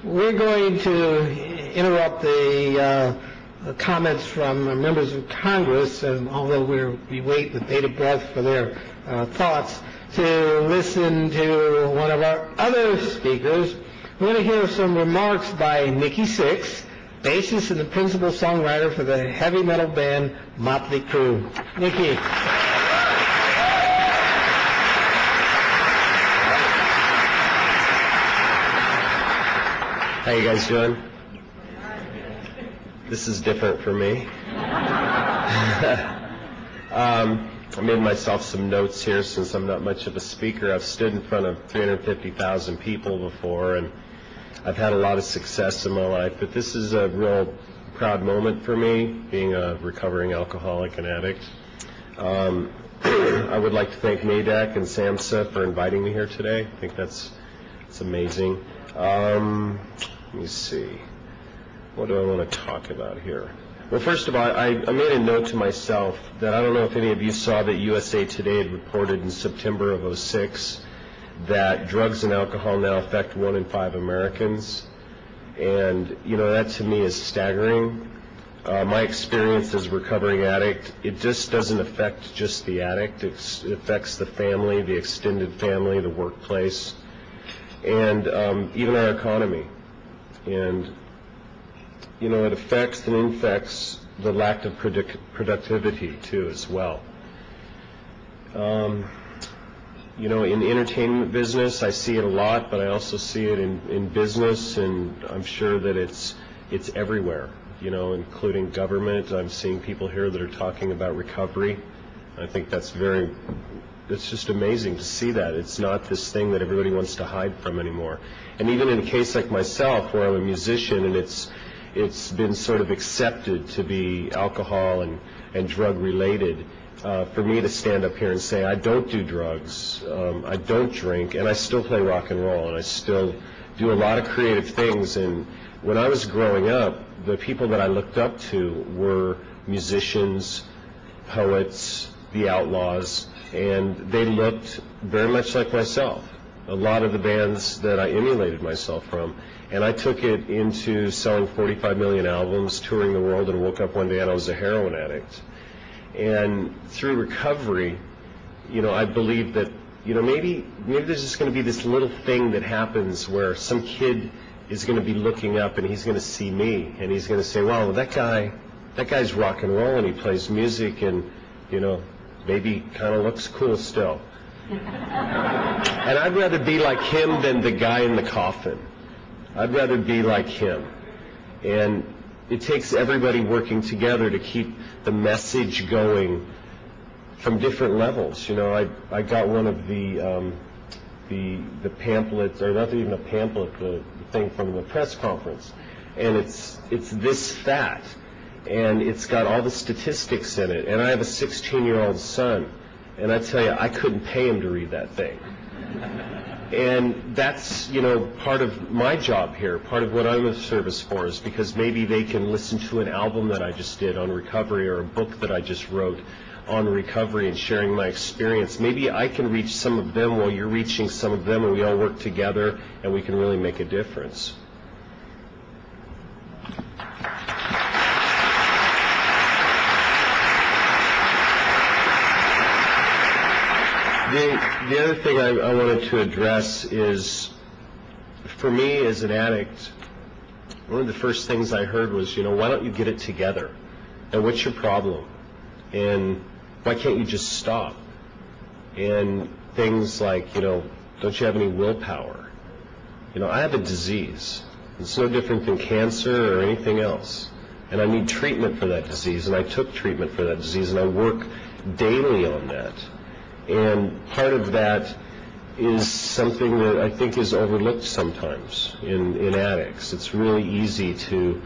We're going to interrupt the comments from members of Congress, and although we wait with bated breath for their thoughts, to listen to one of our other speakers. We're going to hear some remarks by Nikki Sixx, bassist and the principal songwriter for the heavy metal band Motley Crue. Nikki. How you guys doing? This is different for me. I made myself some notes here since I'm not much of a speaker. I've stood in front of 350,000 people before, and I've had a lot of success in my life, but this is a real proud moment for me, being a recovering alcoholic and addict. I would like to thank NADAC and SAMHSA for inviting me here today. I think it's amazing. Let me see. What do I want to talk about here? Well, first of all, I made a note to myself that I don't know if any of you saw that USA Today had reported in September of '06 that drugs and alcohol now affect 1 in 5 Americans. And, you know, that to me is staggering. My experience as a recovering addict, it just doesn't affect just the addict. It affects the family, the extended family, the workplace, and even our economy. And, you know, it affects and infects the lack of productivity, too, as well. You know, in the entertainment business, I see it a lot, but I also see it in business, and I'm sure that it's everywhere, you know, including government. I'm seeing people here that are talking about recovery. I think that's it's just amazing to see that. It's not this thing that everybody wants to hide from anymore. And even in a case like myself, where I'm a musician, and it's been sort of accepted to be alcohol and drug related, for me to stand up here and say I don't do drugs, I don't drink, and I still play rock and roll, and I still do a lot of creative things. And when I was growing up, the people that I looked up to were musicians, poets, the Outlaws, and they looked very much like myself. A lot of the bands that I emulated myself from, and I took it into selling 45 million albums, touring the world, and woke up one day and I was a heroin addict. And through recovery, you know, I believe that, you know, maybe there's just going to be this little thing that happens where some kid is going to be looking up and he's going to see me and he's going to say, wow, that guy's rock and roll and he plays music and, you know, maybe kind of looks cool still. And I'd rather be like him than the guy in the coffin. I'd rather be like him. And it takes everybody working together to keep the message going from different levels. You know, I got one of the pamphlets, or not even a pamphlet, the thing from the press conference, and it's this fat, and it's got all the statistics in it. And I have a 16-year-old son, and I tell you, I couldn't pay him to read that thing. And that's, you know, part of my job here, part of what I'm of service for, is because maybe they can listen to an album that I just did on recovery, or a book that I just wrote on recovery and sharing my experience. Maybe I can reach some of them while you're reaching some of them, and we all work together and we can really make a difference. The other thing I wanted to address is, for me as an addict, one of the first things I heard was, you know, why don't you get it together? And what's your problem? And why can't you just stop? And things like, you know, don't you have any willpower? You know, I have a disease. It's no different than cancer or anything else. And I need treatment for that disease, and I took treatment for that disease, and I work daily on that. And part of that is something that I think is overlooked sometimes in addicts. It's really easy to,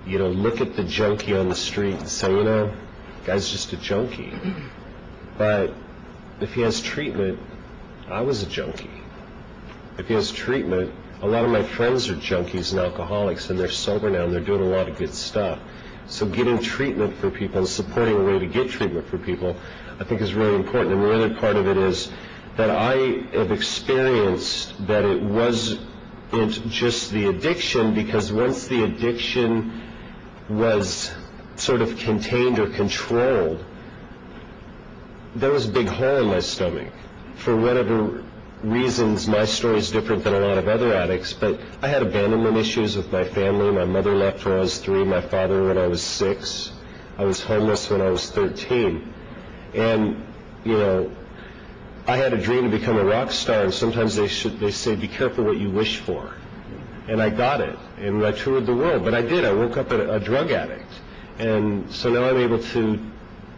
you know, look at the junkie on the street and say, you know, guy's just a junkie. But if he has treatment, I was a junkie. If he has treatment, a lot of my friends are junkies and alcoholics, and they're sober now, and they're doing a lot of good stuff. So getting treatment for people and supporting a way to get treatment for people, I think, is really important. And the other part of it is that I have experienced that it was just the addiction, because once the addiction was sort of contained or controlled, there was a big hole in my stomach. For whatever reasons, my story is different than a lot of other addicts, but I had abandonment issues with my family. My mother left when I was 3, my father when I was 6. I was homeless when I was 13. And, you know, I had a dream to become a rock star, and sometimes they say, be careful what you wish for. And I got it, and I toured the world. But I did. I woke up a drug addict. And so now I'm able to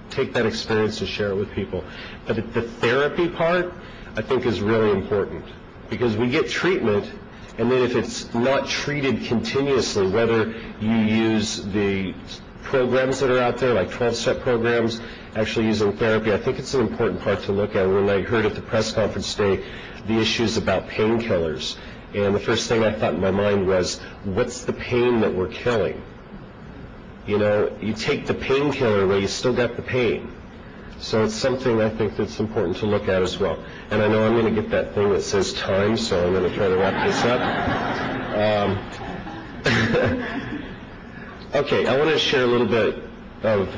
take that experience and share it with people. But the therapy part, I think, is really important, because we get treatment, and then if it's not treated continuously, whether you use the programs that are out there, like 12-step programs, actually using therapy, I think it's an important part to look at. When I heard at the press conference today the issues about painkillers, and the first thing I thought in my mind was, what's the pain that we're killing? You know, you take the painkiller away, you still got the pain. So it's something I think that's important to look at as well. And I know I'm going to get that thing that says time, so I'm going to try to wrap this up. Okay, I want to share a little bit of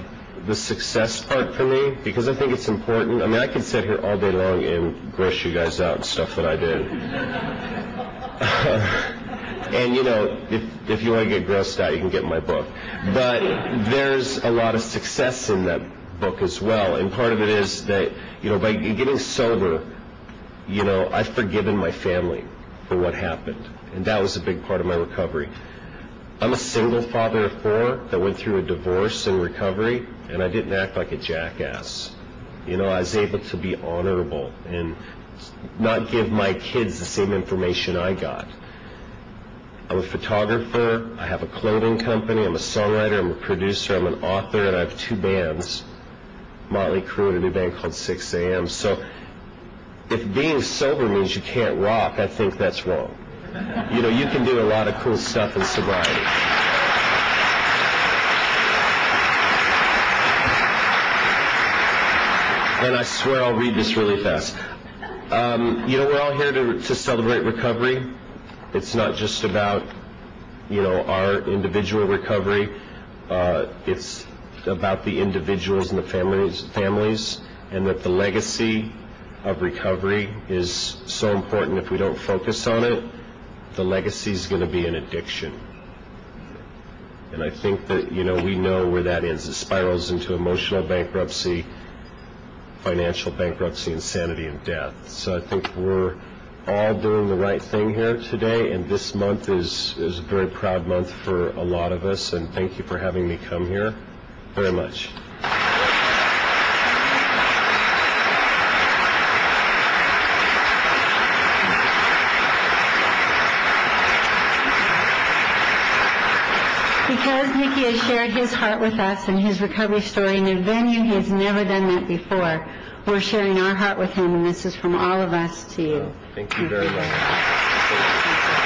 the success part for me, because I think it's important. I mean, I could sit here all day long and gross you guys out and stuff that I did. And, you know, if you want to get grossed out, you can get my book. But there's a lot of success in that book as well. And part of it is that, you know, by getting sober, you know, I've forgiven my family for what happened. And that was a big part of my recovery. I'm a single father of 4 that went through a divorce in recovery, and I didn't act like a jackass. You know, I was able to be honorable and not give my kids the same information I got. I'm a photographer, I have a clothing company, I'm a songwriter, I'm a producer, I'm an author, and I have 2 bands, Motley Crue and a new band called 6 a.m. So if being sober means you can't rock, I think that's wrong. You know, you can do a lot of cool stuff in sobriety. And I swear I'll read this really fast. You know, we're all here to celebrate recovery. It's not just about, you know, our individual recovery. It's about the individuals and the families, and that the legacy of recovery is so important. If we don't focus on it, the legacy is going to be an addiction. And I think that, you know, we know where that ends. It spirals into emotional bankruptcy, financial bankruptcy, insanity, and death. So I think we're all doing the right thing here today, and this month is a very proud month for a lot of us, and thank you for having me come here very much. Because Nikki has shared his heart with us and his recovery story in a venue he has never done that before, we're sharing our heart with him, and this is from all of us to you. Thank you very much.